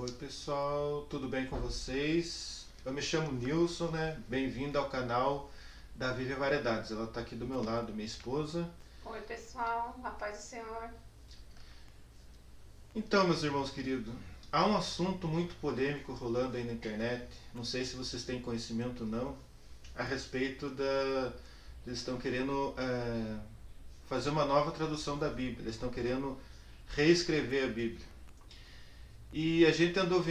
Oi pessoal, tudo bem com vocês? Eu me chamo Nilson, né? Bem-vindo ao canal da Vive Variedades. Ela está aqui do meu lado, minha esposa. Oi, pessoal, a paz do Senhor. Então, meus irmãos queridos, há um assunto muito polêmico rolando aí na internet. Não sei se vocês têm conhecimento ou não, a respeito da. Eles estão querendo fazer uma nova tradução da Bíblia. Eles estão querendo reescrever a Bíblia. E a gente andou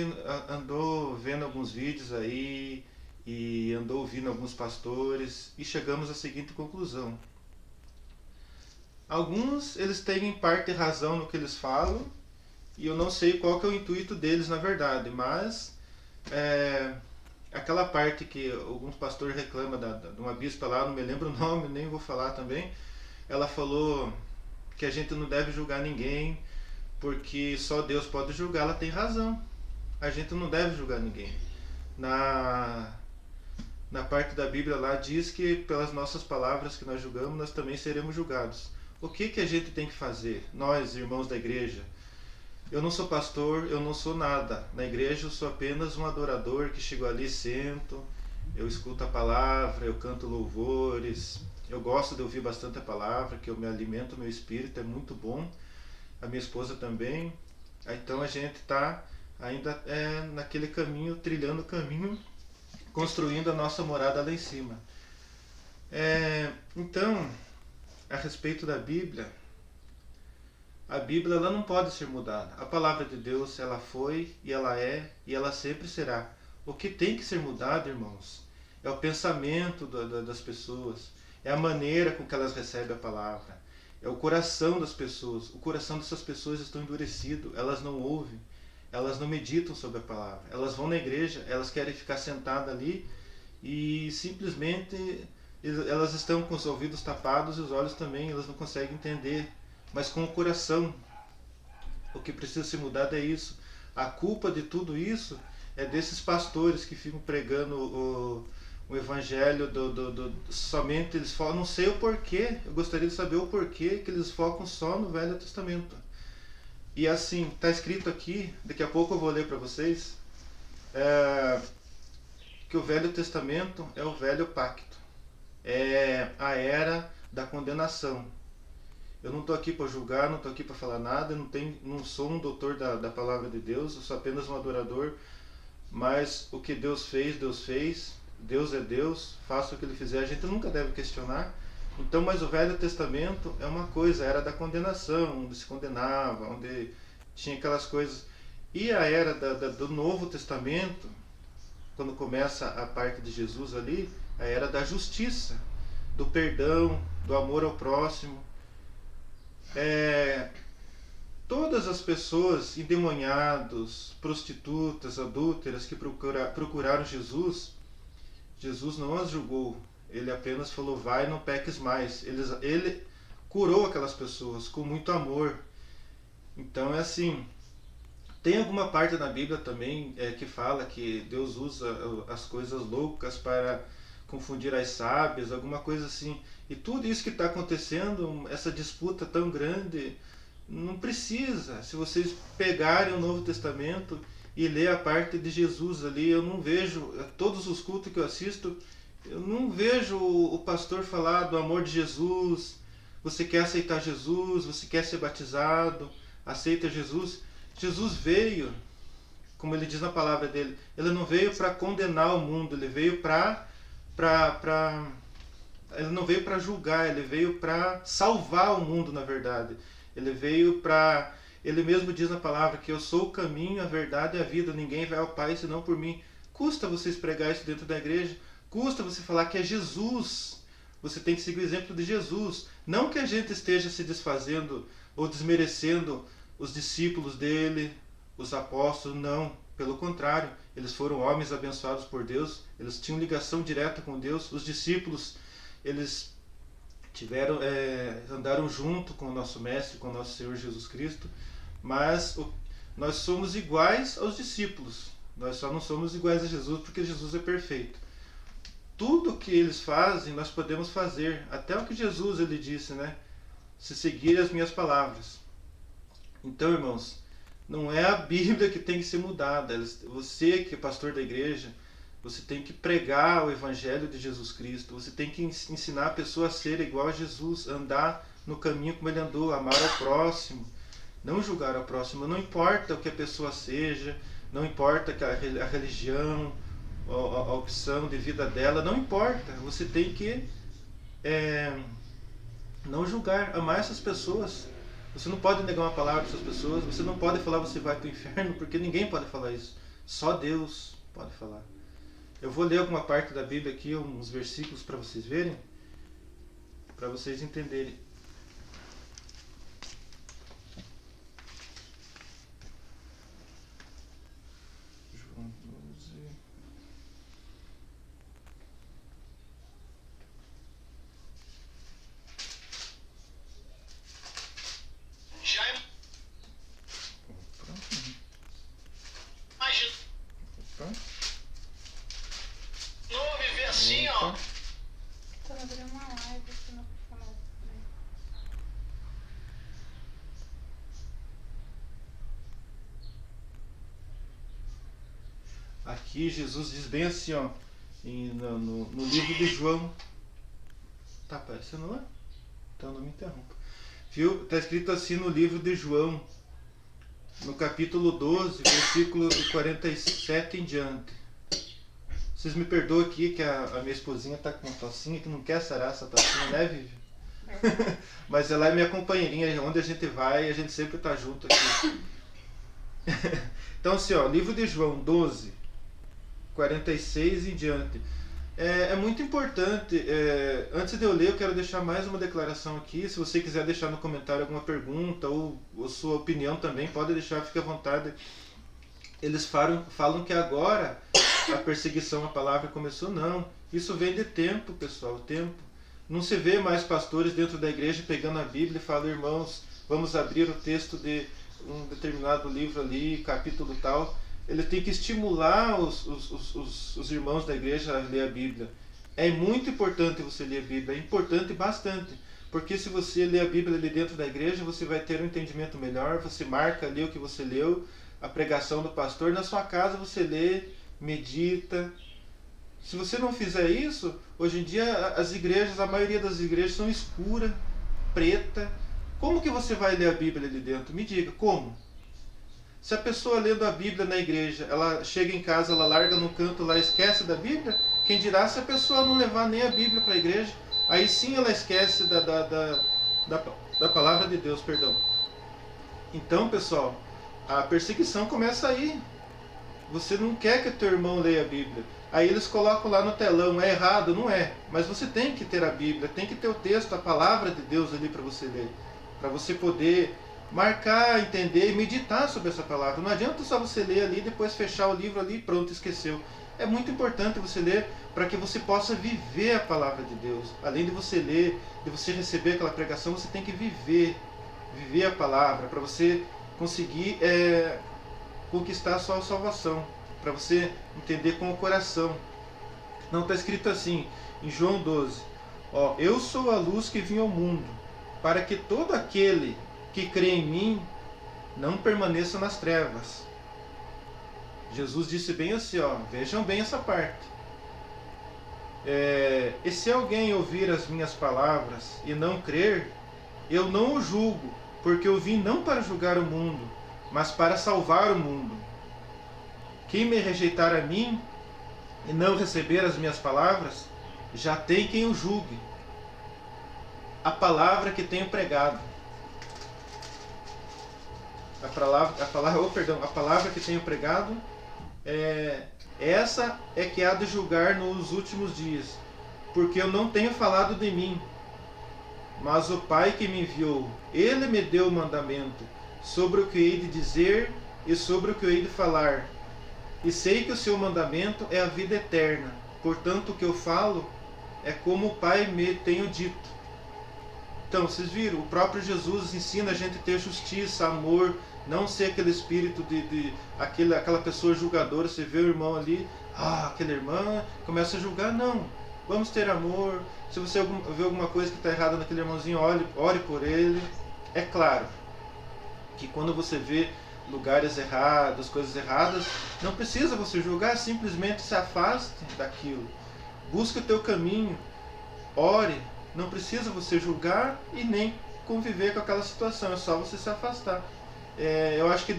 vendo alguns vídeos aí e andou ouvindo alguns pastores e chegamos à seguinte conclusão. Alguns eles têm em parte razão no que eles falam e eu não sei qual que é o intuito deles na verdade, mas é, aquela parte que alguns pastores reclamam de uma bispa lá, não me lembro o nome, nem vou falar também, ela falou que a gente não deve julgar ninguém porque só Deus pode julgar, ela tem razão. A gente não deve julgar ninguém. Na, na parte da Bíblia lá diz que pelas nossas palavras que nós julgamos, nós também seremos julgados. O que a gente tem que fazer? Nós, irmãos da igreja, eu não sou pastor, eu não sou nada. Na igreja eu sou apenas um adorador que chego ali, sento, eu escuto a palavra, eu canto louvores. Eu gosto de ouvir bastante a palavra, que eu me alimento, meu espírito é muito bom. A minha esposa também. Então a gente está ainda naquele caminho, trilhando o caminho, construindo a nossa morada lá em cima. Então, a respeito da Bíblia, a Bíblia ela não pode ser mudada. A palavra de Deus, ela foi e ela é e ela sempre será. O que tem que ser mudado, irmãos, é o pensamento das pessoas, é a maneira com que elas recebem a palavra, é o coração das pessoas. O coração dessas pessoas está endurecido, elas não ouvem, elas não meditam sobre a palavra. Elas vão na igreja, elas querem ficar sentadas ali e simplesmente elas estão com os ouvidos tapados e os olhos também, elas não conseguem entender. Mas com o coração, o que precisa ser mudado é isso. A culpa de tudo isso é desses pastores que ficam pregando o evangelho somente eles falam, não sei o porquê, eu gostaria de saber o porquê que eles focam só no Velho Testamento. E assim, está escrito aqui, daqui a pouco eu vou ler para vocês, que o Velho Testamento é o velho pacto, é a era da condenação. Eu não estou aqui para julgar, não estou aqui para falar nada, não sou um doutor da palavra de Deus, eu sou apenas um adorador, mas o que Deus fez, Deus é Deus, faça o que Ele fizer, a gente nunca deve questionar. Então, mas o Velho Testamento é uma coisa, a era da condenação, onde se condenava, onde tinha aquelas coisas. E a era do Novo Testamento, quando começa a parte de Jesus ali, a era da justiça, do perdão, do amor ao próximo. Todas as pessoas endemoniadas, prostitutas, adúlteras que procuraram Jesus, Jesus não as julgou, ele apenas falou, vai, não peques mais. Ele curou aquelas pessoas com muito amor. Então é assim, tem alguma parte na Bíblia também que fala que Deus usa as coisas loucas para confundir as sábias, alguma coisa assim. E tudo isso que está acontecendo, essa disputa tão grande, não precisa. Se vocês pegarem o Novo Testamento e ler a parte de Jesus ali, eu não vejo, todos os cultos que eu assisto, eu não vejo o pastor falar do amor de Jesus. Você quer aceitar Jesus, você quer ser batizado, aceita Jesus. Jesus veio, como ele diz na palavra dele, ele não veio para condenar o mundo, ele veio ele não veio para julgar, ele veio para salvar o mundo, na verdade. Ele veio para, ele mesmo diz na palavra que eu sou o caminho, a verdade e a vida, ninguém vai ao Pai senão por mim. Custa vocês pregar isso dentro da igreja, custa você falar que é Jesus. Você tem que seguir o exemplo de Jesus. Não que a gente esteja se desfazendo ou desmerecendo os discípulos dele, os apóstolos, não. Pelo contrário, eles foram homens abençoados por Deus, eles tinham ligação direta com Deus. Os discípulos, eles andaram junto com o nosso Mestre, com o nosso Senhor Jesus Cristo, mas nós somos iguais aos discípulos. Nós só não somos iguais a Jesus porque Jesus é perfeito. Tudo que eles fazem, nós podemos fazer. Até o que Jesus ele disse, né? Se seguirem as minhas palavras. Então, irmãos, Não é a Bíblia que tem que ser mudada. Você que é pastor da igreja, você tem que pregar o Evangelho de Jesus Cristo. Você tem que ensinar a pessoa a ser igual a Jesus, andar no caminho como ele andou, amar ao próximo, não julgar ao próximo. Não importa o que a pessoa seja, não importa a religião, a opção de vida dela, não importa. Você tem que não julgar, amar essas pessoas. Você não pode negar uma palavra para essas pessoas, você não pode falar você vai para o inferno, porque ninguém pode falar isso. Só Deus pode falar. Eu vou ler alguma parte da Bíblia aqui, uns versículos para vocês verem, para vocês entenderem. João 12. Assim, ó. Tô abrindo uma live aqui no canal. Aqui Jesus diz bem assim, ó, no livro de João. Tá aparecendo lá? Então não me interrompa. Viu? Tá escrito assim no livro de João, no capítulo 12, versículo 47 em diante. Vocês me perdoam aqui que a minha esposinha tá com uma tocinha que não quer sarar essa tocinha, né, Vivi? Mas ela é minha companheirinha, onde a gente vai, a gente sempre tá junto aqui. Então assim, ó, livro de João 12, 46 em diante. É muito importante, antes de eu ler eu quero deixar mais uma declaração aqui. Se você quiser deixar no comentário alguma pergunta ou sua opinião também, pode deixar, fique à vontade. Eles falam que agora a perseguição à palavra começou. Não, isso vem de tempo, pessoal, tempo. Não se vê mais pastores dentro da igreja pegando a Bíblia e falando: irmãos, vamos abrir o texto de um determinado livro ali, capítulo tal. Ele tem que estimular os irmãos da igreja a ler a Bíblia. É muito importante você ler a Bíblia, é importante bastante. Porque se você ler a Bíblia ali dentro da igreja, você vai ter um entendimento melhor, você marca ali o que você leu, a pregação do pastor, na sua casa você lê, medita. Se você não fizer isso, hoje em dia as igrejas, a maioria das igrejas são escuras, preta. Como que você vai ler a Bíblia ali dentro? Me diga, como? Se a pessoa lendo a Bíblia na igreja, ela chega em casa, ela larga no canto lá, esquece da Bíblia, quem dirá se a pessoa não levar nem a Bíblia para a igreja? Aí sim ela esquece da palavra de Deus, perdão. Então, pessoal, a perseguição começa aí. Você não quer que teu irmão leia a Bíblia. Aí eles colocam lá no telão, é errado? Não é. Mas você tem que ter a Bíblia, tem que ter o texto, a palavra de Deus ali para você ler. Para você poder marcar, entender e meditar sobre essa palavra. Não adianta só você ler ali, depois fechar o livro ali e pronto, esqueceu. É muito importante você ler para que você possa viver a palavra de Deus. Além de você ler, de você receber aquela pregação, você tem que viver a palavra para você conseguir conquistar a sua salvação, para você entender com o coração. Não está escrito assim em João 12, ó, eu sou a luz que vim ao mundo, para que todo aquele que crê em mim não permaneça nas trevas. Jesus disse bem assim, ó, vejam bem essa parte. E se alguém ouvir as minhas palavras e não crer, eu não o julgo, porque eu vim não para julgar o mundo, mas para salvar o mundo. Quem me rejeitar a mim e não receber as minhas palavras, já tem quem o julgue. A palavra que tenho pregado. A palavra que tenho pregado, essa é que há de julgar nos últimos dias, porque eu não tenho falado de mim, mas o Pai que me enviou, Ele me deu o mandamento sobre o que hei de dizer e sobre o que hei de falar. E sei que o seu mandamento é a vida eterna. Portanto, o que eu falo é como o Pai me tem dito. Então, vocês viram? O próprio Jesus ensina a gente a ter justiça, amor, não ser aquele espírito aquela pessoa julgadora. Você vê o irmão ali, aquela irmã, começa a julgar. Não, vamos ter amor. Se você vê alguma coisa que está errada naquele irmãozinho, ore por ele. É claro que quando você vê lugares errados, coisas erradas, não precisa você julgar, simplesmente se afaste daquilo. Busque o teu caminho, ore, não precisa você julgar e nem conviver com aquela situação, é só você se afastar. Eu acho que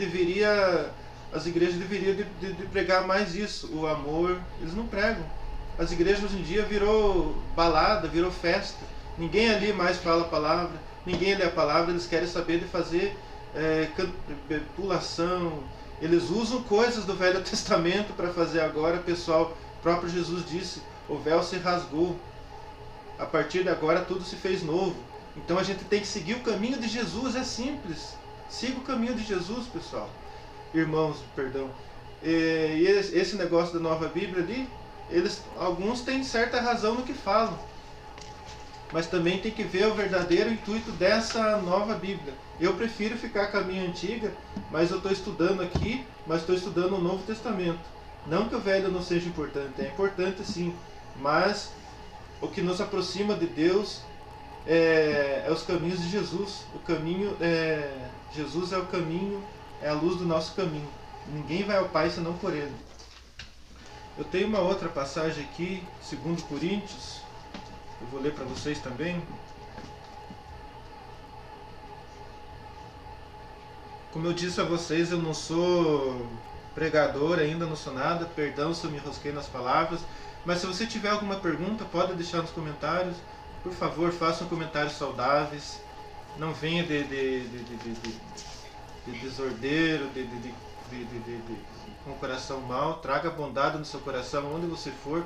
as igrejas deveriam de pregar mais isso, o amor. Eles não pregam. As igrejas hoje em dia virou balada, virou festa. Ninguém ali mais fala a palavra, ninguém lê a palavra, eles querem saber de fazer pulação. Eles usam coisas do Velho Testamento para fazer agora, pessoal. O próprio Jesus disse, o véu se rasgou. A partir de agora tudo se fez novo. Então a gente tem que seguir o caminho de Jesus, é simples. Siga o caminho de Jesus, pessoal. Irmãos, perdão. E esse negócio da nova Bíblia ali, alguns têm certa razão no que falam. Mas também tem que ver o verdadeiro intuito dessa nova Bíblia. Eu prefiro ficar com a minha antiga, mas eu estou estudando aqui, mas estou estudando o Novo Testamento. Não que o Velho não seja importante, é importante sim, mas o que nos aproxima de Deus é os caminhos de Jesus. Jesus é o caminho, é a luz do nosso caminho. Ninguém vai ao Pai senão por Ele. Eu tenho uma outra passagem aqui, 2 Coríntios, eu vou ler para vocês também. Como eu disse a vocês, eu não sou pregador ainda, não sou nada, perdão se eu me enrosquei nas palavras, mas se você tiver alguma pergunta, pode deixar nos comentários. Por favor, façam comentários saudáveis, não venha de desordeiro, com o coração mau. Traga bondade no seu coração onde você for.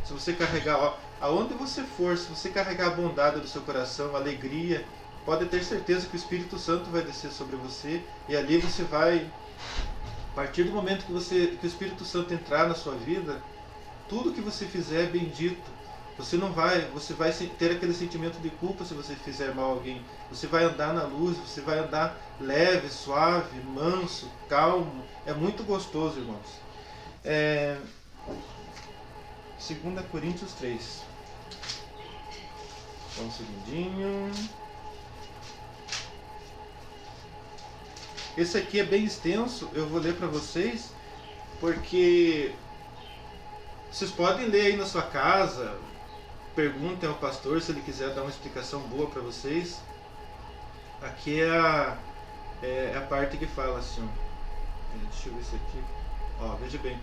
Se você carregar, aonde você for, se você carregar a bondade do seu coração, alegria, pode ter certeza que o Espírito Santo vai descer sobre você, e ali você vai, a partir do momento que o Espírito Santo entrar na sua vida, tudo que você fizer é bendito. Você vai ter aquele sentimento de culpa se você fizer mal a alguém. Você vai andar na luz, você vai andar leve, suave, manso, calmo. É muito gostoso, irmãos. 2 Coríntios 3. Só um segundinho. Esse aqui é bem extenso, eu vou ler para vocês, porque vocês podem ler aí na sua casa, perguntem ao pastor se ele quiser dar uma explicação boa para vocês. Aqui é a parte que fala assim, deixa eu ver isso aqui, veja bem,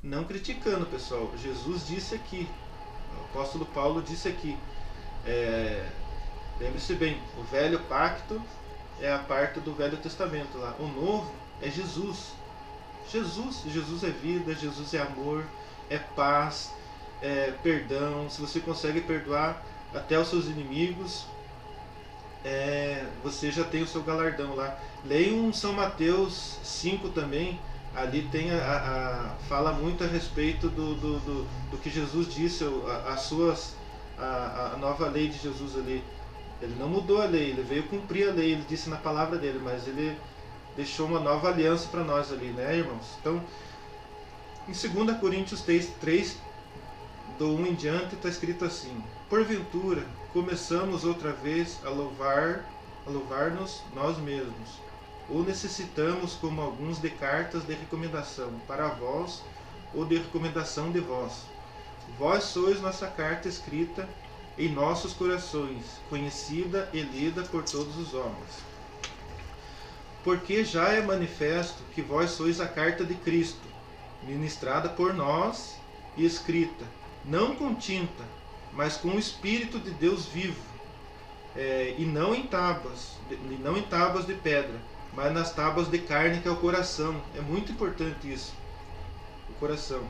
não criticando, pessoal, Jesus disse aqui, o apóstolo Paulo disse aqui, lembre-se bem, o velho pacto é a parte do Velho Testamento lá, o novo é Jesus. Jesus é vida, Jesus é amor, é paz, é perdão. Se você consegue perdoar até os seus inimigos, você já tem o seu galardão lá. Leiam São Mateus 5 também, ali tem fala muito a respeito do que Jesus disse, a nova lei de Jesus ali. Ele não mudou a lei, ele veio cumprir a lei, ele disse na palavra dele, mas ele deixou uma nova aliança para nós ali, né, irmãos? Então, em 2 Coríntios 3, do 1 em diante, está escrito assim: porventura, começamos outra vez a louvar-nos nós mesmos, ou necessitamos, como alguns, de cartas de recomendação para vós, ou de recomendação de vós? Vós sois nossa carta escrita em nossos corações, conhecida e lida por todos os homens. Porque já é manifesto que vós sois a carta de Cristo, ministrada por nós e escrita, não com tinta, mas com o Espírito de Deus vivo, e não em tábuas de pedra, mas nas tábuas de carne, que é o coração. É muito importante isso, o coração.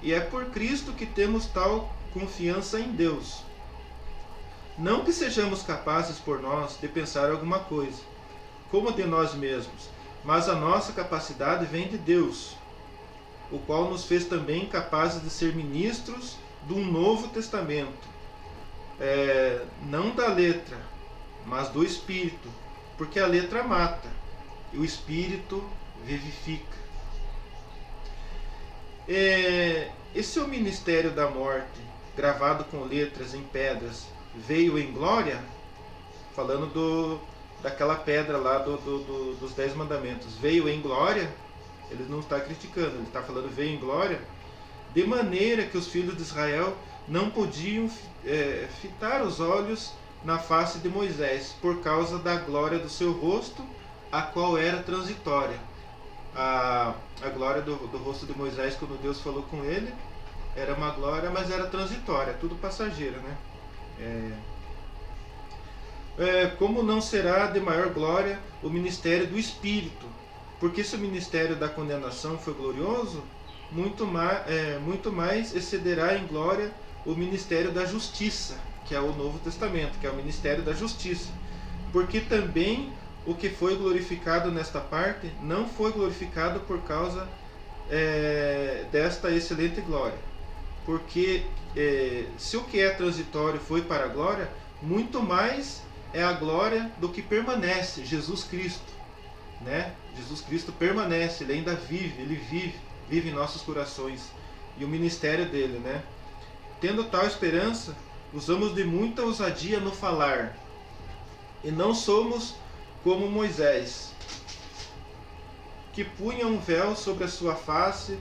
E é por Cristo que temos tal confiança em Deus. Não que sejamos capazes por nós de pensar alguma coisa, como de nós mesmos, mas a nossa capacidade vem de Deus, o qual nos fez também capazes de ser ministros de um novo testamento, não da letra, mas do Espírito, porque a letra mata e o Espírito vivifica. Esse é o ministério da morte, gravado com letras em pedras, veio em glória, falando daquela pedra lá dos 10 mandamentos. Veio em glória, ele não está criticando, ele está falando veio em glória, de maneira que os filhos de Israel não podiam fitar os olhos na face de Moisés, por causa da glória do seu rosto, a qual era transitória. A glória do rosto de Moisés, quando Deus falou com ele, era uma glória, mas era transitória, tudo passageira, né? Como não será de maior glória o ministério do Espírito? Porque se o ministério da condenação foi glorioso, muito mais excederá em glória o ministério da justiça, que é o Novo Testamento, que é o ministério da justiça. Porque também o que foi glorificado nesta parte não foi glorificado por causa desta excelente glória. Porque se o que é transitório foi para a glória, muito mais é a glória do que permanece, Jesus Cristo, né? Jesus Cristo permanece, ele ainda vive, ele vive em nossos corações, e o ministério dele, né? Tendo tal esperança, usamos de muita ousadia no falar, e não somos como Moisés, que punha um véu sobre a sua face,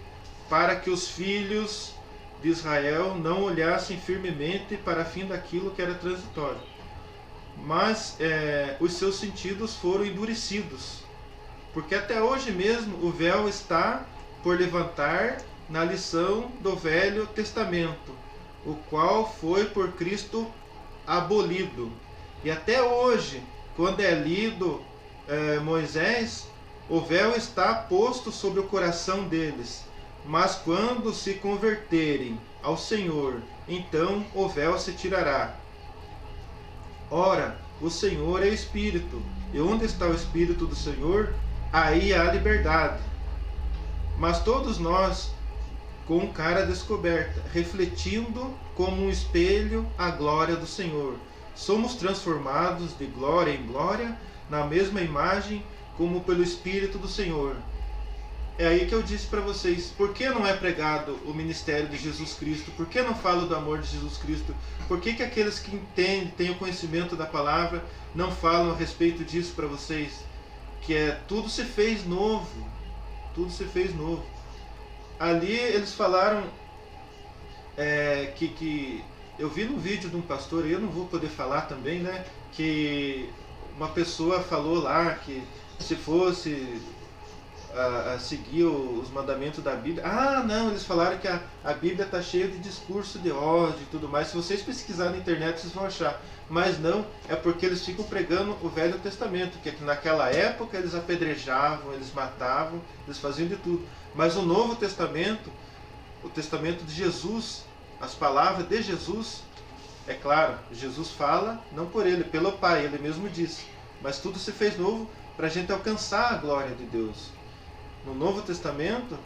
para que os filhos de Israel não olhassem firmemente para fim daquilo que era transitório. Mas os seus sentidos foram endurecidos, porque até hoje mesmo o véu está por levantar na lição do Velho Testamento, o qual foi por Cristo abolido. E até hoje, quando é lido Moisés, o véu está posto sobre o coração deles. Mas quando se converterem ao Senhor, então o véu se tirará. Ora, o Senhor é Espírito, e onde está o Espírito do Senhor, aí há liberdade. Mas todos nós, com cara descoberta, refletindo como um espelho a glória do Senhor, somos transformados de glória em glória, na mesma imagem, como pelo Espírito do Senhor. É aí que eu disse para vocês, por que não é pregado o ministério de Jesus Cristo? Por que não falo do amor de Jesus Cristo? Por que aqueles que entendem, têm o conhecimento da palavra, não falam a respeito disso para vocês? Que tudo se fez novo. Tudo se fez novo. Ali eles falaram que eu vi num vídeo de um pastor, e eu não vou poder falar também, né? Que uma pessoa falou lá que se fosse a seguir os mandamentos da Bíblia. Ah, não, eles falaram que a Bíblia está cheia de discurso de ódio e tudo mais. Se vocês pesquisarem na internet, vocês vão achar. Mas não, é porque eles ficam pregando o Velho Testamento, que naquela época eles apedrejavam, eles matavam, eles faziam de tudo. Mas o Novo Testamento, o Testamento de Jesus, as palavras de Jesus, é claro, Jesus fala, não por ele, pelo Pai, ele mesmo disse. Mas tudo se fez novo para a gente alcançar a glória de Deus. No Novo Testamento,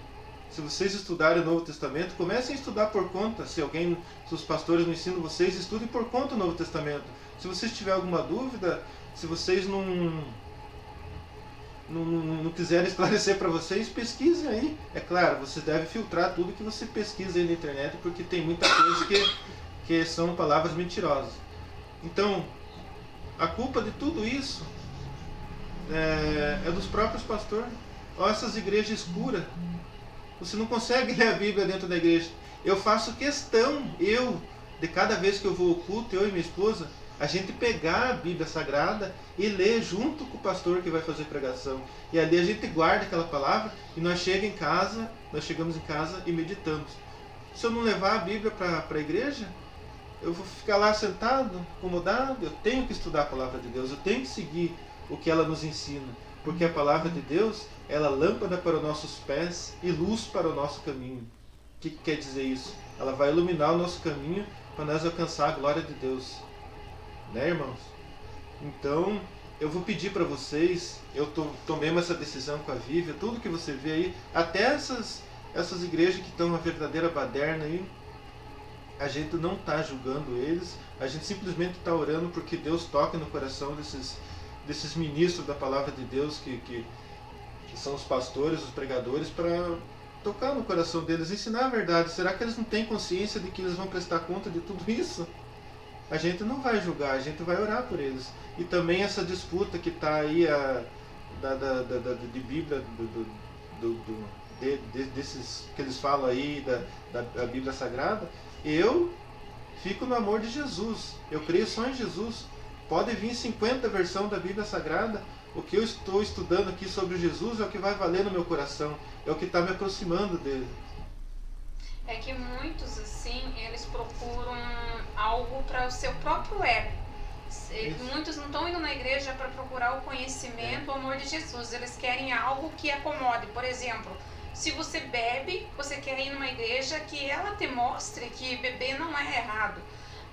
se vocês estudarem o Novo Testamento, comecem a estudar por conta. Se os pastores não ensinam vocês, estudem por conta o Novo Testamento. Se vocês tiverem alguma dúvida, se vocês não quiserem esclarecer para vocês, pesquisem aí. É claro, você deve filtrar tudo que você pesquisa aí na internet, porque tem muita coisa que são palavras mentirosas. Então, a culpa de tudo isso é dos próprios pastores. Olha essas igrejas escuras. Você não consegue ler a Bíblia dentro da igreja. Eu faço questão, de cada vez que eu vou ao culto, eu e minha esposa, a gente pegar a Bíblia Sagrada e ler junto com o pastor que vai fazer pregação. E ali a gente guarda aquela palavra e nós chegamos em casa e meditamos. Se eu não levar a Bíblia para a igreja, eu vou ficar lá sentado, acomodado. Eu tenho que estudar a palavra de Deus, eu tenho que seguir o que ela nos ensina. Porque a palavra de Deus, ela é lâmpada para os nossos pés e luz para o nosso caminho. O que quer dizer isso? Ela vai iluminar o nosso caminho para nós alcançar a glória de Deus. Né, irmãos? Então, eu vou pedir para vocês, eu tomei essa decisão com a Vívia, tudo que você vê aí, até essas igrejas que estão na verdadeira baderna aí, a gente não está julgando eles, a gente simplesmente está orando porque Deus toque no coração desses ministros da palavra de Deus que são os pastores, os pregadores, para tocar no coração deles, ensinar a verdade. Será que eles não têm consciência de que eles vão prestar conta de tudo isso? a gente não vai julgar, a gente vai orar por eles. E também essa disputa que está aí de Bíblia, desses que eles falam aí, da Bíblia Sagrada, eu fico no amor de Jesus. Eu creio só em Jesus. Pode vir 50 versões da Bíblia Sagrada. O que eu estou estudando aqui sobre Jesus é o que vai valer no meu coração. É o que está me aproximando dele. É que muitos, assim, eles procuram algo para o seu próprio ego. Muitos não estão indo na igreja para procurar o conhecimento, o amor de Jesus. Eles querem algo que acomode. Por exemplo, se você bebe, você quer ir numa igreja que ela te mostre que beber não é errado.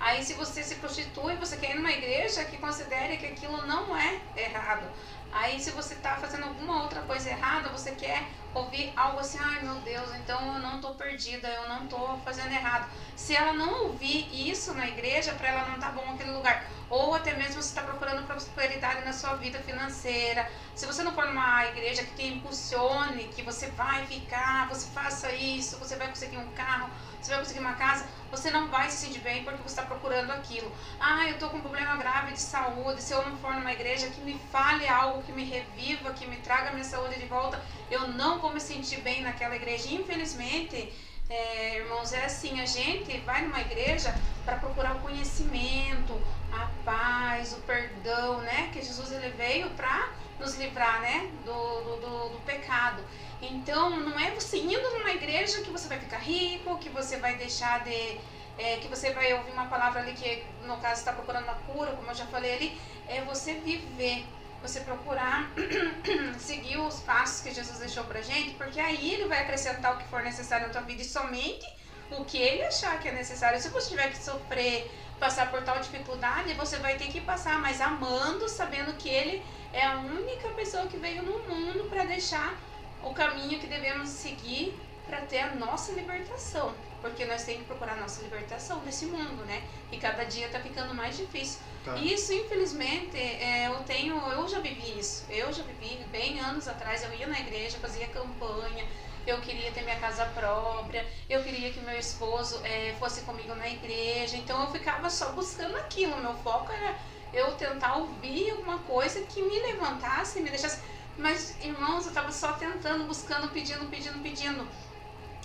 Aí se você se prostitui, você quer ir numa igreja que considere que aquilo não é errado. Aí se você está fazendo alguma outra coisa errada, você quer ouvir algo assim, ai meu Deus, então eu não estou perdida, eu não estou fazendo errado. Se ela não ouvir isso na igreja, para ela não tá bom aquele lugar. Ou até mesmo você está procurando prosperidade na sua vida financeira. Se você não for numa igreja que te impulsione, que você vai ficar, você faça isso, você vai conseguir um carro, você vai conseguir uma casa, você não vai se sentir bem porque você está procurando aquilo. Ah, eu estou com um problema grave de saúde, se eu não for numa igreja que me fale algo, que me reviva, que me traga minha saúde de volta, eu não vou me sentir bem naquela igreja. Infelizmente, irmãos, é assim, a gente vai numa igreja para procurar o conhecimento, a paz, o perdão, né? Que Jesus ele veio para nos livrar, né? Do pecado. Então, não é você indo numa igreja que você vai ficar rico, que você vai deixar de... que você vai ouvir uma palavra ali que, no caso, está procurando uma cura, como eu já falei ali, é você viver, você procurar seguir os passos que Jesus deixou pra gente, porque aí ele vai acrescentar o que for necessário na tua vida e somente o que ele achar que é necessário. Se você tiver que sofrer, passar por tal dificuldade, você vai ter que passar, mas amando, sabendo que ele é a única pessoa que veio no mundo para deixar o caminho que devemos seguir para ter a nossa libertação, porque nós temos que procurar a nossa libertação desse mundo, né? E cada dia está ficando mais difícil. Tá. Isso, infelizmente, eu já vivi isso. Eu já vivi bem anos atrás. Eu ia na igreja, fazia campanha. Eu queria ter minha casa própria. Eu queria que meu esposo fosse comigo na igreja. Então eu ficava só buscando aquilo. Meu foco era eu tentar ouvir alguma coisa que me levantasse, me deixasse. Mas, irmãos, eu estava só tentando, buscando, pedindo.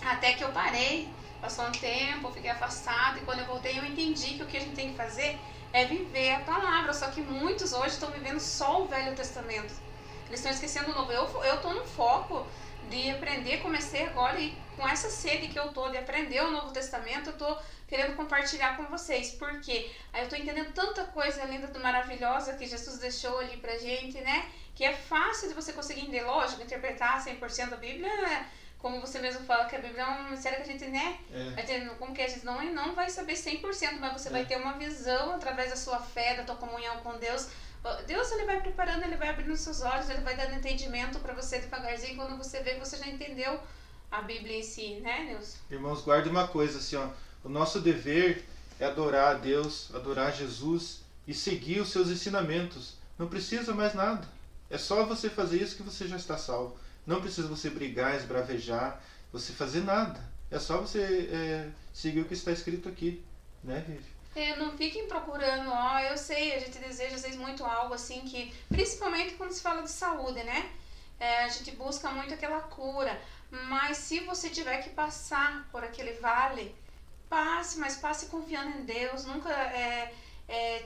Até que eu parei, passou um tempo, eu fiquei afastada, e quando eu voltei eu entendi que o que a gente tem que fazer é viver a palavra. Só que muitos hoje estão vivendo só o Velho Testamento. Eles estão esquecendo o Novo. Eu estou no foco de aprender, comecei agora, e com essa sede que eu estou de aprender o Novo Testamento, eu estou querendo compartilhar com vocês. Porque aí eu estou entendendo tanta coisa linda e maravilhosa que Jesus deixou ali pra gente, né? Que é fácil de você conseguir entender, lógico, interpretar 100% a Bíblia, como você mesmo fala, que a Bíblia é um mistério que a gente, né? Como que a gente não vai saber 100%, mas você vai ter uma visão através da sua fé, da tua comunhão com Deus. Deus, ele vai preparando, ele vai abrindo os seus olhos, ele vai dando entendimento para você devagarzinho. Quando você vê, você já entendeu a Bíblia em si, né, Nilson? Irmãos, guarde uma coisa assim, ó. O nosso dever é adorar a Deus, adorar Jesus e seguir os seus ensinamentos. Não precisa mais nada. É só você fazer isso que você já está salvo. Não precisa você brigar, esbravejar, você fazer nada. É só você seguir o que está escrito aqui, né, Vivi? Não fiquem procurando, eu sei, a gente deseja às vezes muito algo assim que, principalmente quando se fala de saúde, né? A gente busca muito aquela cura, mas se você tiver que passar por aquele vale, passe, mas passe confiando em Deus, nunca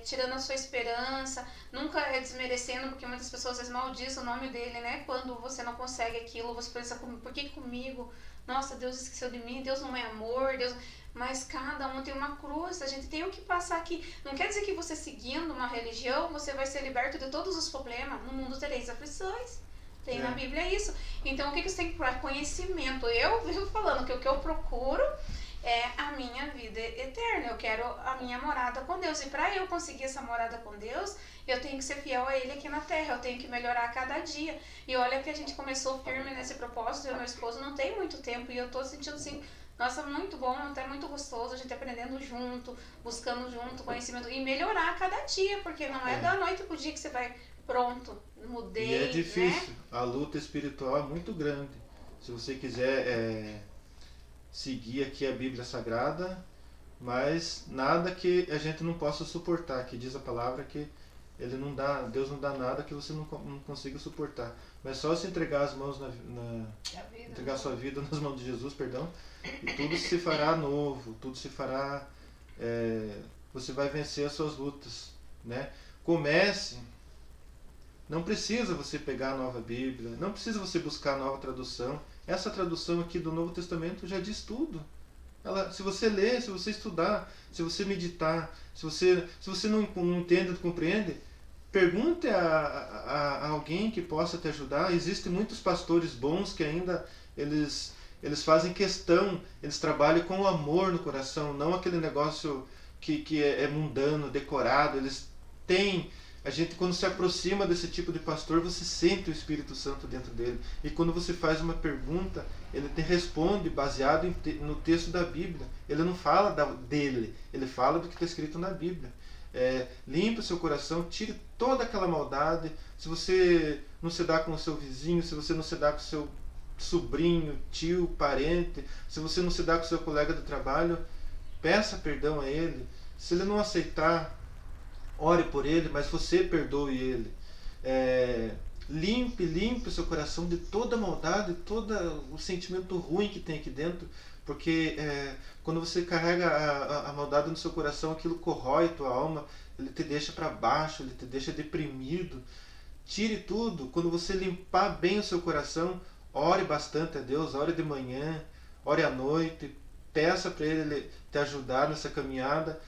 tirando a sua esperança, nunca desmerecendo, porque muitas pessoas às vezes maldizem o nome dele, né? Quando você não consegue aquilo, você pensa, por que comigo? Nossa, Deus esqueceu de mim, Deus não é amor, Deus... Mas cada um tem uma cruz, a gente tem o que passar aqui. Não quer dizer que você seguindo uma religião, você vai ser liberto de todos os problemas. No mundo tereis aflições. Tem na Bíblia isso. Então o que você tem que procurar? Conhecimento. Eu vivo falando que o que eu procuro é a minha vida eterna. Eu quero a minha morada com Deus. E para eu conseguir essa morada com Deus, eu tenho que ser fiel a Ele aqui na terra. Eu tenho que melhorar a cada dia. E olha que a gente começou firme nesse propósito. Eu e meu esposo não tem muito tempo. E eu tô sentindo assim... Nossa, muito bom, até muito gostoso, a gente aprendendo junto, buscando junto conhecimento e melhorar a cada dia, porque não é da noite pro dia que você vai, pronto, mudei. E é difícil, né? A luta espiritual é muito grande. Se você quiser seguir aqui a Bíblia Sagrada, mas nada que a gente não possa suportar, que diz a palavra que ele não dá, Deus não dá nada que você não consiga suportar. Mas só se entregar as mãos entregar sua vida nas mãos de Jesus, perdão, e tudo se fará novo, tudo se fará, você vai vencer as suas lutas, né? Comece. Não precisa você pegar a nova Bíblia, não precisa você buscar a nova tradução. Essa tradução aqui do Novo Testamento já diz tudo. Se você ler, se você estudar, se você meditar, se você não entende, não compreende, pergunte a alguém que possa te ajudar. Existem muitos pastores bons que ainda eles fazem questão, eles trabalham com amor no coração, não aquele negócio que é mundano, decorado. Eles têm... A gente, quando se aproxima desse tipo de pastor, você sente o Espírito Santo dentro dele. E quando você faz uma pergunta, ele te responde baseado no texto da Bíblia. Ele não fala dele, ele fala do que está escrito na Bíblia. Limpe o seu coração, tire toda aquela maldade. Se você não se dá com o seu vizinho, se você não se dá com o seu sobrinho, tio, parente, se você não se dá com o seu colega de trabalho, peça perdão a ele. Se ele não aceitar, ore por ele, mas você perdoe ele. Limpe o seu coração de toda maldade, todo o sentimento ruim que tem aqui dentro, porque quando você carrega a maldade no seu coração, aquilo corrói tua alma, ele te deixa para baixo, ele te deixa deprimido. Tire tudo. Quando você limpar bem o seu coração, ore bastante a Deus, ore de manhã, ore à noite, peça para ele te ajudar nessa caminhada.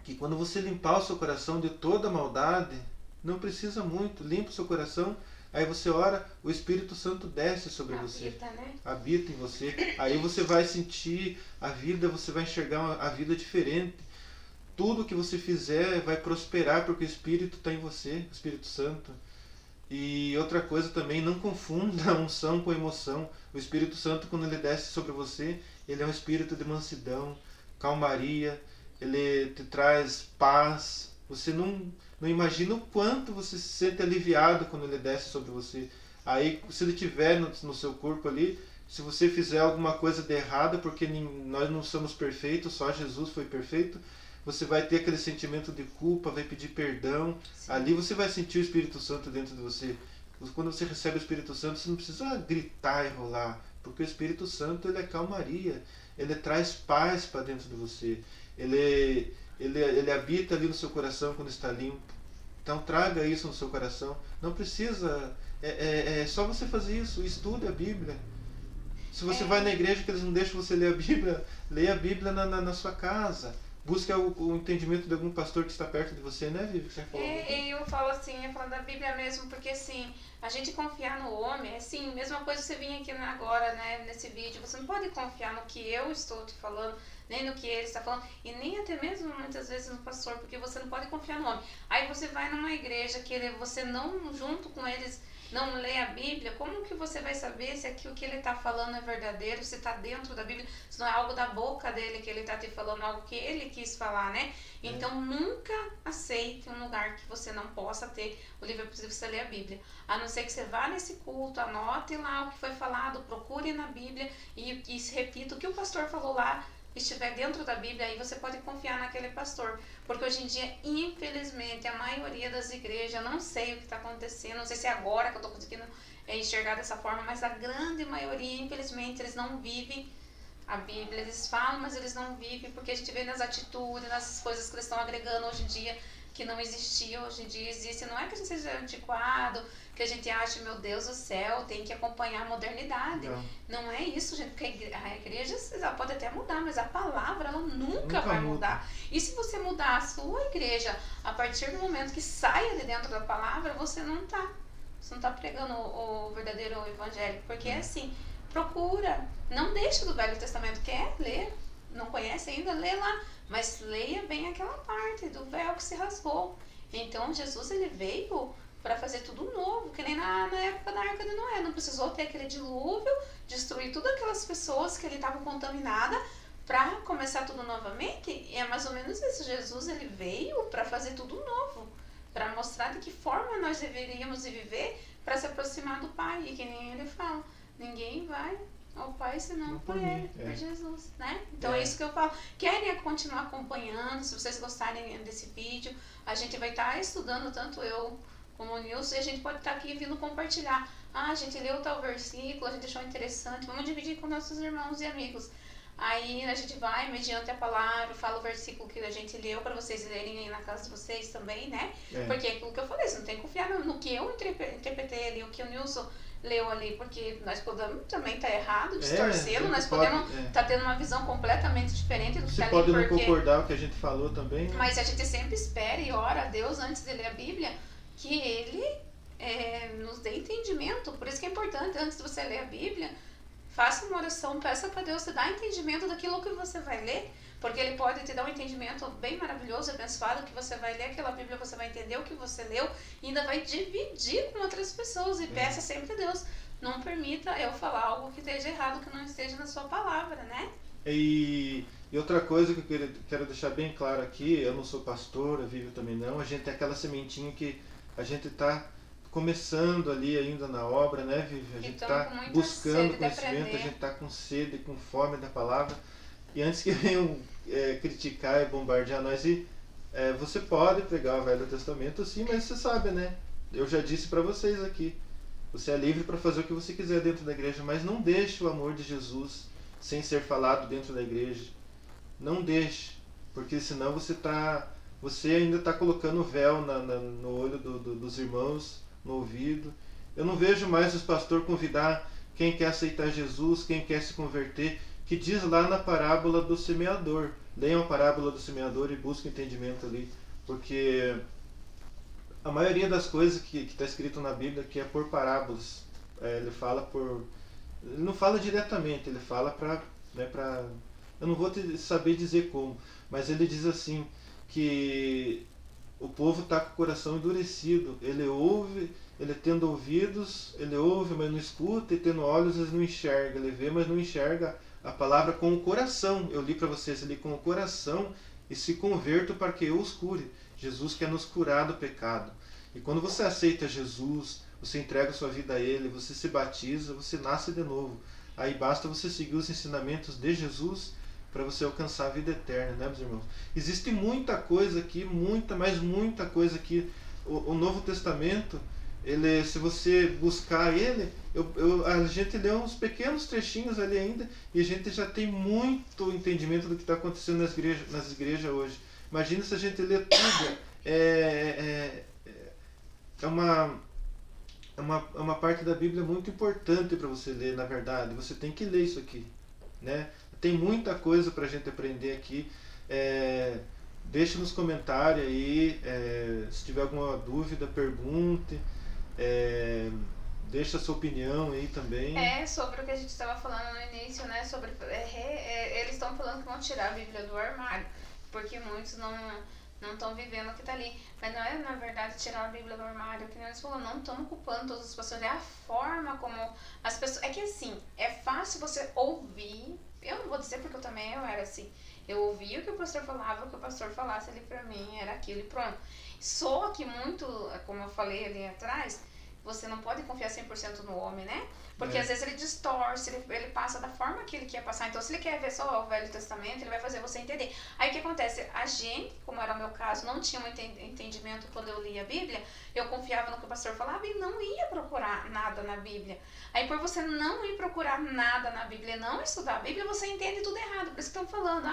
Que quando você limpar o seu coração de toda maldade, não precisa muito, limpa o seu coração, aí você ora, o Espírito Santo desce sobre você, né? Habita em você, aí você vai sentir a vida, você vai enxergar a vida diferente, tudo que você fizer vai prosperar, porque o Espírito está em você, o Espírito Santo. E outra coisa também, não confunda a unção com emoção. O Espírito Santo, quando ele desce sobre você, ele é um espírito de mansidão, calmaria, ele te traz paz. Você não imagina o quanto você se sente aliviado quando ele desce sobre você. Aí, se ele estiver no seu corpo ali, se você fizer alguma coisa de errada, porque nós não somos perfeitos, só Jesus foi perfeito, você vai ter aquele sentimento de culpa, vai pedir perdão. Sim. Ali você vai sentir o Espírito Santo dentro de você. Quando você recebe o Espírito Santo, você não precisa gritar e rolar, porque o Espírito Santo, ele é calmaria, ele traz paz para dentro de você. Ele habita ali no seu coração quando está limpo. Então traga isso no seu coração. Não precisa... É só você fazer isso. Estude a Bíblia. Se você vai na igreja que eles não deixam você ler a Bíblia, leia a Bíblia na sua casa. Busque o entendimento de algum pastor que está perto de você, né, Vivi? Eu falo assim, eu falo da Bíblia mesmo, porque assim, a gente confiar no homem, assim, mesma coisa que você vinha aqui agora, né, nesse vídeo, você não pode confiar no que eu estou te falando, nem no que ele está falando, e nem até mesmo muitas vezes no pastor, porque você não pode confiar no homem. Aí você vai numa igreja que você não, junto com eles, não lê a Bíblia, como que você vai saber se aquilo que ele está falando é verdadeiro, se está dentro da Bíblia, se não é algo da boca dele que ele está te falando, algo que ele quis falar, né? Então nunca aceite um lugar que você não possa ter o livro para você ler a Bíblia. A não ser que você vá nesse culto, anote lá o que foi falado, procure na Bíblia e repita o que o pastor falou lá, estiver dentro da Bíblia, aí você pode confiar naquele pastor. Porque hoje em dia, infelizmente, a maioria das igrejas, não sei o que está acontecendo, não sei se é agora que eu estou conseguindo enxergar dessa forma, mas a grande maioria, infelizmente, eles não vivem a Bíblia. Eles falam, mas eles não vivem, porque a gente vê nas atitudes, nas coisas que eles estão agregando hoje em dia, que não existia, hoje em dia existe. Não é que a gente seja antiquado, que a gente ache, meu Deus do céu, tem que acompanhar a modernidade. Não é isso, gente, porque a igreja ela pode até mudar, mas a palavra ela nunca vai mudar. E se você mudar a sua igreja a partir do momento que saia de dentro da palavra, você não está pregando o verdadeiro evangelho, porque é assim, procura, não deixa do Velho Testamento, quer ler, não conhece ainda, lê lá, mas leia bem aquela parte do véu que se rasgou. Então Jesus ele veio para fazer tudo novo, que nem na época da Arca de Noé, não precisou ter aquele dilúvio, destruir todas aquelas pessoas que ele estava contaminadas para começar tudo novamente. E é mais ou menos isso, Jesus ele veio para fazer tudo novo, para mostrar de que forma nós deveríamos viver para se aproximar do Pai. E que nem ele fala, ninguém vai ao Pai, senão Não por por ele, mim, por Jesus, né? Então é isso que eu falo. Querem continuar acompanhando, se vocês gostarem desse vídeo, a gente vai estar estudando, tanto eu como o Nilson, e a gente pode estar aqui vindo compartilhar. Ah, a gente leu tal versículo, a gente achou interessante, vamos dividir com nossos irmãos e amigos. Aí a gente vai, mediante a palavra, fala o versículo que a gente leu para vocês lerem aí na casa de vocês também, né? Porque é aquilo que eu falei, você não tem que confiar no que eu interpretei ali, o que o Nilson leu ali, porque nós podemos também estar errado, distorcê-lo, nós podemos estar tendo uma visão completamente diferente do que está ali. Você pode não concordar com o que a gente falou também, né? Mas a gente sempre espera e ora a Deus antes de ler a Bíblia, que Ele nos dê entendimento. Por isso que é importante, antes de você ler a Bíblia, faça uma oração, peça para Deus te dar entendimento daquilo que você vai ler, porque Ele pode te dar um entendimento bem maravilhoso, abençoado, que você vai ler aquela Bíblia, você vai entender o que você leu e ainda vai dividir com outras pessoas. E peça sempre a Deus, não permita eu falar algo que esteja errado, que não esteja na sua palavra, né? E outra coisa que eu quero deixar bem claro aqui, eu não sou pastor, a Vivian também não, a gente tem aquela sementinha que a gente está começando ali ainda na obra, né, Vivian? A gente está buscando conhecimento, a gente está com sede, com fome da palavra. E antes que venham criticar e bombardear nós, você pode pregar o Velho Testamento sim, mas você sabe, né? Eu já disse para vocês aqui, você é livre para fazer o que você quiser dentro da igreja, mas não deixe o amor de Jesus sem ser falado dentro da igreja. Não deixe, porque senão você ainda está colocando o véu no olho dos irmãos, no ouvido. Eu não vejo mais os pastores convidar quem quer aceitar Jesus, quem quer se converter, que diz lá na parábola do semeador. Leiam a parábola do semeador e busquem entendimento ali, porque a maioria das coisas que está escrito na Bíblia que é por parábolas. Ele não fala diretamente, ele fala para eu não vou saber dizer como, mas ele diz assim, que o povo está com o coração endurecido, ele ouve, ele tendo ouvidos, ele ouve, mas não escuta, e tendo olhos, ele não enxerga, ele vê, mas não enxerga a palavra com o coração. Eu li para vocês ali, com o coração, e se converto para que eu os cure. Jesus quer nos curar do pecado. E quando você aceita Jesus, você entrega sua vida a Ele, você se batiza, você nasce de novo. Aí basta você seguir os ensinamentos de Jesus para você alcançar a vida eterna, né, meus irmãos? Existe muita coisa aqui, mas muita coisa aqui. O Novo Testamento, se você buscar ele, a gente lê uns pequenos trechinhos ali ainda e a gente já tem muito entendimento do que está acontecendo nas igrejas hoje. Imagina se a gente lê tudo. É uma parte da Bíblia muito importante para você ler, na verdade. Você tem que ler isso aqui, né? Tem muita coisa para a gente aprender aqui. Deixe nos comentários aí, se tiver alguma dúvida, pergunte. Deixa a sua opinião aí também. Sobre o que a gente estava falando no início, né? Sobre eles estão falando que vão tirar a Bíblia do armário, porque muitos não estão vivendo o que está ali. Mas não é, na verdade, tirar a Bíblia do armário, que eles falaram, não estamos culpando todas as pessoas, é a forma como as pessoas... É que assim, é fácil você ouvir, eu não vou dizer porque eu era assim, eu ouvia o que o pastor falava, o que o pastor falasse ali pra mim, era aquilo e pronto. Só que muito, como eu falei ali atrás, você não pode confiar 100% no homem, né? Porque às vezes ele distorce, ele passa da forma que ele quer passar. Então, se ele quer ver só o Velho Testamento, ele vai fazer você entender. Aí o que acontece? A gente, como era o meu caso, não tinha um entendimento quando eu lia a Bíblia, eu confiava no que o pastor falava e não ia procurar nada na Bíblia. Aí, por você não ir procurar nada na Bíblia, não estudar a Bíblia, você entende tudo errado. Por isso que estão falando,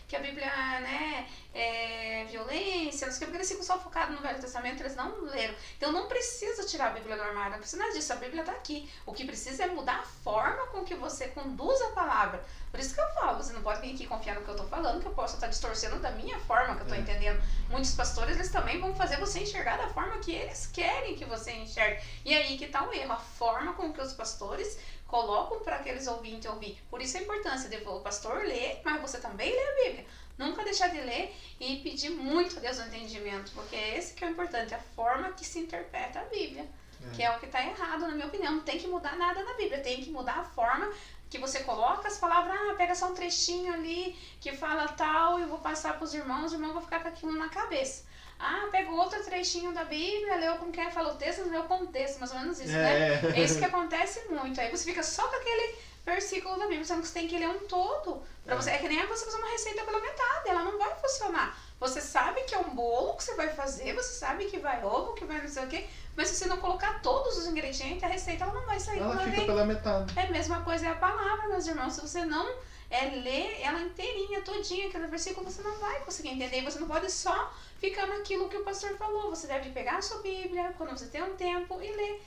que a Bíblia, né, é violência, não sei o que, porque eles ficam só focados no Velho Testamento, eles não leram. Então, não precisa tirar a Bíblia do armário, não precisa disso, a Bíblia está aqui. O que precisa é mudar a forma com que você conduz a palavra. Por isso que eu falo, você não pode vir aqui confiar no que eu estou falando, que eu posso estar distorcendo da minha forma que eu estou entendendo. Muitos pastores, eles também vão fazer você enxergar da forma que eles querem que você enxergue. E aí que está o erro, a forma com que os pastores colocam para aqueles ouvintes ouvir. Por isso a importância de o pastor ler, mas você também lê a Bíblia. Nunca deixar de ler e pedir muito a Deus o entendimento, porque é esse que é o importante, a forma que se interpreta a Bíblia. Que é o que está errado, na minha opinião. Não tem que mudar nada na Bíblia, tem que mudar a forma que você coloca as palavras. Pega só um trechinho ali que fala tal, eu vou passar para os irmãos vão ficar com aquilo na cabeça. Pega outro trechinho da Bíblia, leu como quem fala o texto, não leu o contexto, mais ou menos isso, né? É isso que acontece muito. Aí você fica só com aquele versículo da Bíblia, sendo que você tem que ler um todo. Você, é que nem você fazer uma receita pela metade, ela não vai funcionar. Você sabe que é um bolo que você vai fazer, você sabe que vai ovo, que vai não sei o quê, mas se você não colocar todos os ingredientes, a receita ela não vai sair como ela ela fica vem. pela metade. É a mesma coisa é a palavra, meus irmãos. Se você não ler ela inteirinha, todinha, aquele versículo, você não vai conseguir entender. E você não pode só ficar naquilo que o pastor falou. Você deve pegar a sua Bíblia, quando você tem um tempo, e ler.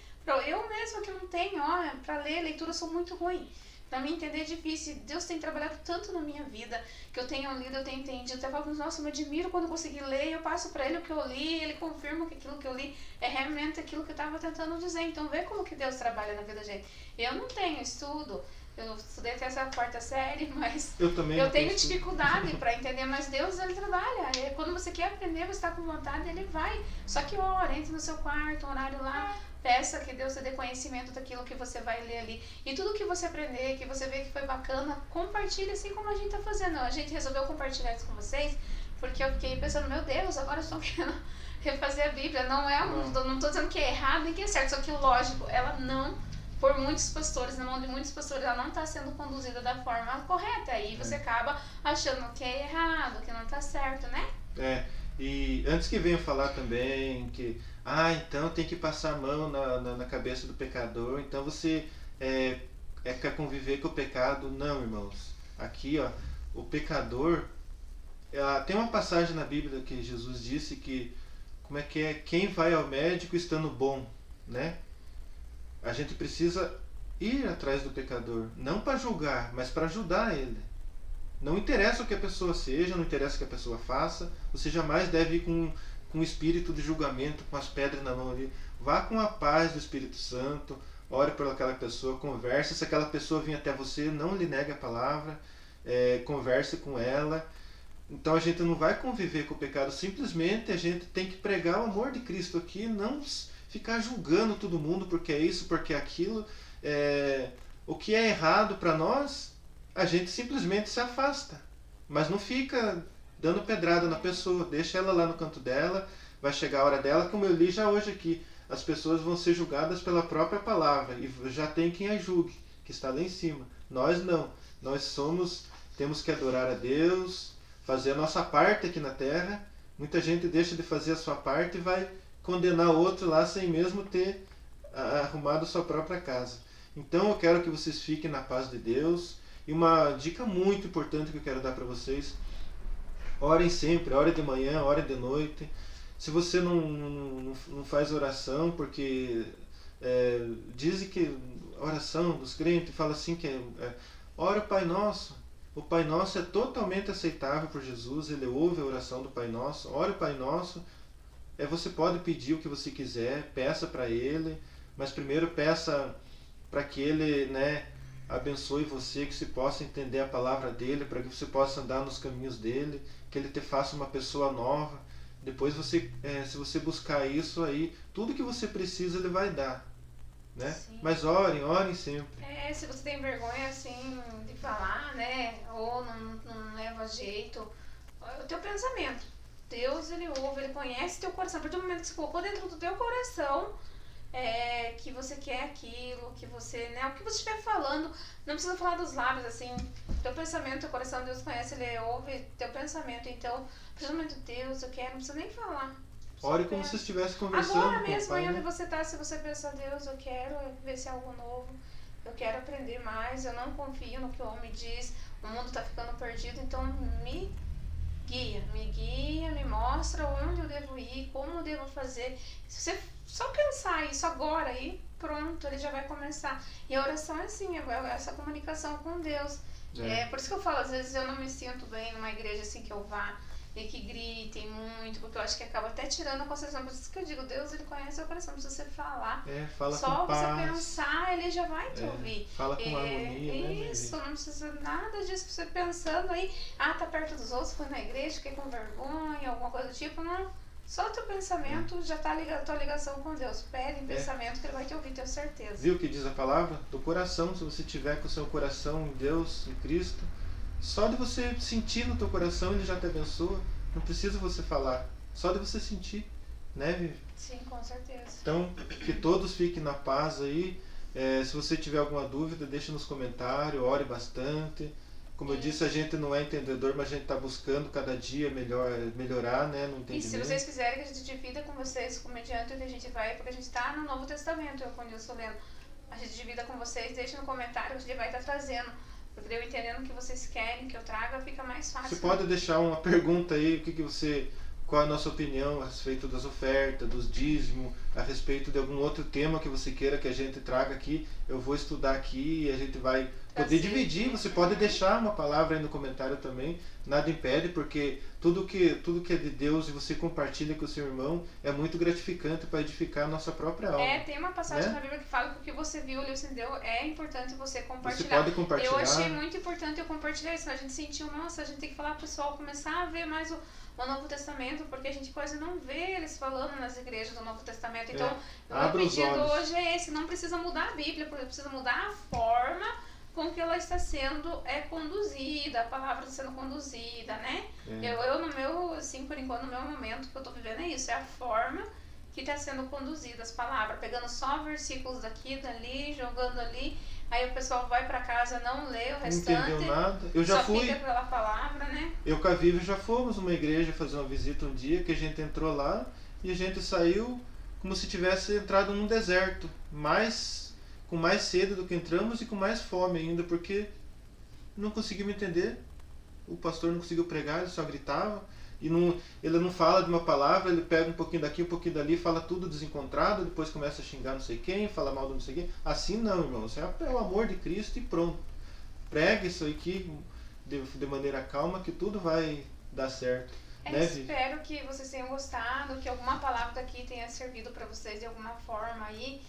Eu mesma que não tenho, para ler, leitura, sou muito ruim. Para mim entender é difícil. Deus tem trabalhado tanto na minha vida, que eu tenho lido, eu tenho entendido. Até falo, nossa, eu me admiro quando eu consegui ler. Eu passo para ele o que eu li, ele confirma que aquilo que eu li é realmente aquilo que eu estava tentando dizer. Então vê como que Deus trabalha na vida da gente. Eu não tenho estudo. Eu estudei até essa quarta série, mas eu tenho dificuldade para entender, mas Deus, ele trabalha. Quando você quer aprender, você está com vontade, ele vai. Só que ora, entre no seu quarto, um horário lá, peça que Deus te dê conhecimento daquilo que você vai ler ali. E tudo que você aprender, que você vê que foi bacana, compartilha assim como a gente está fazendo. A gente resolveu compartilhar isso com vocês, porque eu fiquei pensando, meu Deus, agora eu estou querendo refazer a Bíblia. Não estou dizendo que é errado nem que é certo, só que lógico, ela não... Por muitos pastores, na mão de muitos pastores, ela não está sendo conduzida da forma correta. Aí você acaba achando que é errado, que não está certo, né? E antes que venham falar também que, então tem que passar a mão na cabeça do pecador, então você quer conviver com o pecado. Não, irmãos. Aqui, o pecador... tem uma passagem na Bíblia que Jesus disse que, quem vai ao médico estando bom, né? A gente precisa ir atrás do pecador, não para julgar, mas para ajudar ele. Não interessa o que a pessoa seja, não interessa o que a pessoa faça, você jamais deve ir com um espírito de julgamento, com as pedras na mão ali. Vá com a paz do Espírito Santo, ore por aquela pessoa, converse. Se aquela pessoa vir até você, não lhe negue a palavra, converse com ela. Então a gente não vai conviver com o pecado, simplesmente a gente tem que pregar o amor de Cristo aqui, não ficar julgando todo mundo porque é isso, porque é aquilo. O que é errado para nós, a gente simplesmente se afasta. Mas não fica dando pedrada na pessoa, deixa ela lá no canto dela, vai chegar a hora dela, como eu li já hoje aqui. As pessoas vão ser julgadas pela própria palavra, e já tem quem a julgue, que está lá em cima. Nós não. Nós temos que adorar a Deus, fazer a nossa parte aqui na terra. Muita gente deixa de fazer a sua parte e vai condenar outro lá sem mesmo ter arrumado sua própria casa. Então eu quero que vocês fiquem na paz de Deus. E uma dica muito importante que eu quero dar para vocês: orem sempre, ore de manhã, ore de noite. Se você não faz oração, porque dizem que a oração dos crentes fala assim que ora o Pai Nosso. O Pai Nosso é totalmente aceitável por Jesus, ele ouve a oração do Pai Nosso. Ore o Pai Nosso. Você pode pedir o que você quiser, peça para ele, mas primeiro peça para que ele, abençoe você, que você possa entender a palavra dele, para que você possa andar nos caminhos dele, que ele te faça uma pessoa nova. Depois se você buscar isso aí, tudo que você precisa ele vai dar, né? Mas orem sempre. Se você tem vergonha assim de falar, ou não leva jeito, o teu pensamento. Deus, ele ouve, ele conhece teu coração. A partir do momento que você colocou dentro do teu coração que você quer aquilo, que você, o que você estiver falando, não precisa falar dos lábios, assim, teu pensamento, teu coração, Deus conhece, ele ouve teu pensamento. Então, a partir do momento, Deus, eu quero, não precisa nem falar. Ore como se estivesse conversando agora mesmo, aí pai, onde você está, se você pensar, Deus, eu quero ver se é algo novo, eu quero aprender mais, eu não confio no que o homem diz, o mundo está ficando perdido, então me guia, me mostra onde eu devo ir, como eu devo fazer. Se você só pensar isso agora aí, pronto, ele já vai começar. E a oração é assim, essa comunicação com Deus. Por isso que eu falo, às vezes eu não me sinto bem numa igreja assim que eu vá e que gritem muito, porque eu acho que acaba até tirando a concessão. Por isso que eu digo, Deus, ele conhece o coração, não precisa você falar. Fala só com você paz. Pensar, ele já vai te ouvir. Fala com harmonia, isso, não precisa nada disso, você pensando aí, tá perto dos outros, foi na igreja, fiquei com vergonha, alguma coisa do tipo, não. Só o teu pensamento já está ligado, a tua ligação com Deus. Pede em pensamento que ele vai te ouvir, tenho certeza. Viu o que diz a palavra? Do coração, se você tiver com o seu coração em Deus, em Cristo, só de você sentir no teu coração ele já te abençoa. Não precisa você falar. Só de você sentir, né, Vivi? Sim, com certeza. Então, que todos fiquem na paz aí. Se você tiver alguma dúvida, deixe nos comentários, ore bastante. Como eu disse, a gente não é entendedor, mas a gente está buscando cada dia melhorar, né, no entendimento. E se vocês quiserem que a gente divida com vocês, com mediante onde a gente vai, porque a gente está no Novo Testamento, eu conheço lendo. A gente divida com vocês, deixa no comentário que a gente vai estar trazendo. Porque eu entendendo o que vocês querem que eu traga, fica mais fácil. Você pode deixar uma pergunta aí, qual é a nossa opinião a respeito das ofertas, dos dízimos, a respeito de algum outro tema que você queira que a gente traga aqui. Eu vou estudar aqui e a gente vai poder dividir. Você pode deixar uma palavra aí no comentário também, nada impede, porque tudo que é de Deus e você compartilha com o seu irmão é muito gratificante para edificar a nossa própria alma. Tem uma passagem, né? na Bíblia que fala que o que você viu, o entendeu, é importante você compartilhar. Você pode compartilhar. Eu achei muito importante eu compartilhar isso. A gente sentiu, nossa, a gente tem que falar pro pessoal começar a ver mais o Novo Testamento, porque a gente quase não vê eles falando nas igrejas do Novo Testamento. Então, o meu pedido hoje é esse, não precisa mudar a Bíblia, precisa mudar a forma com que ela está sendo conduzida, a palavra está sendo conduzida, né? Eu no meu, assim, por enquanto, no meu momento que eu estou vivendo é isso, é a forma que está sendo conduzida, as palavras, pegando só versículos daqui, dali, jogando ali, aí o pessoal vai para casa, não lê o restante, não entendeu nada. Eu já fui, fica pela palavra, né? Eu com a Vivi já fomos numa igreja fazer uma visita um dia, que a gente entrou lá e a gente saiu como se tivesse entrado num deserto, com mais sede do que entramos e com mais fome ainda, porque não conseguimos entender. O pastor não conseguiu pregar, ele só gritava. E ele não fala de uma palavra, ele pega um pouquinho daqui, um pouquinho dali, fala tudo desencontrado, depois começa a xingar não sei quem, fala mal de não sei quem. Assim não, irmão. Isso é o amor de Cristo e pronto. Prega isso aqui de maneira calma que tudo vai dar certo. Né, espero que vocês tenham gostado, que alguma palavra daqui tenha servido para vocês de alguma forma aí.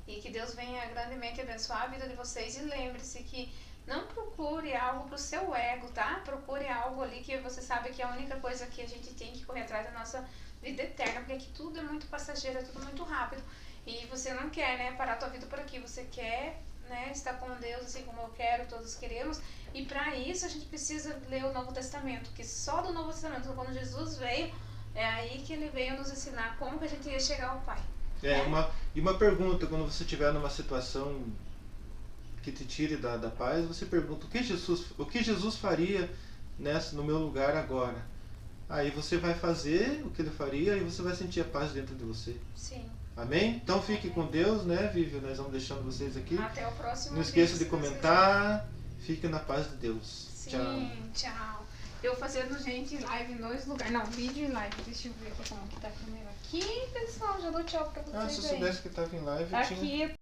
E que Deus venha grandemente abençoar a vida de vocês. E lembre-se que não procure algo pro seu ego, tá? Procure algo ali que você sabe que é a única coisa que a gente tem que correr atrás da nossa vida eterna. Porque aqui tudo é muito passageiro, é tudo muito rápido. E você não quer, né, parar a tua vida por aqui. Você quer, né, estar com Deus assim como eu quero, todos queremos. E para isso a gente precisa ler o Novo Testamento. Que só do Novo Testamento, quando Jesus veio, é aí que ele veio nos ensinar como que a gente ia chegar ao Pai. Uma pergunta, quando você estiver numa situação que te tire da paz, você pergunta o que Jesus faria no meu lugar agora. Aí você vai fazer o que ele faria e você vai sentir a paz dentro de você. Sim. Amém? Então fique com Deus, né, Vivi? Nós vamos deixando vocês aqui. Até o próximo Não esqueça de comentar. Fique na paz de Deus. Sim, tchau. Eu fazendo, gente, live em 2 lugares. Não, vídeo e live. Deixa eu ver aqui como que tá a câmera aqui, pessoal. Já dou tchau pra vocês. Se eu soubesse que estava em live, eu tinha...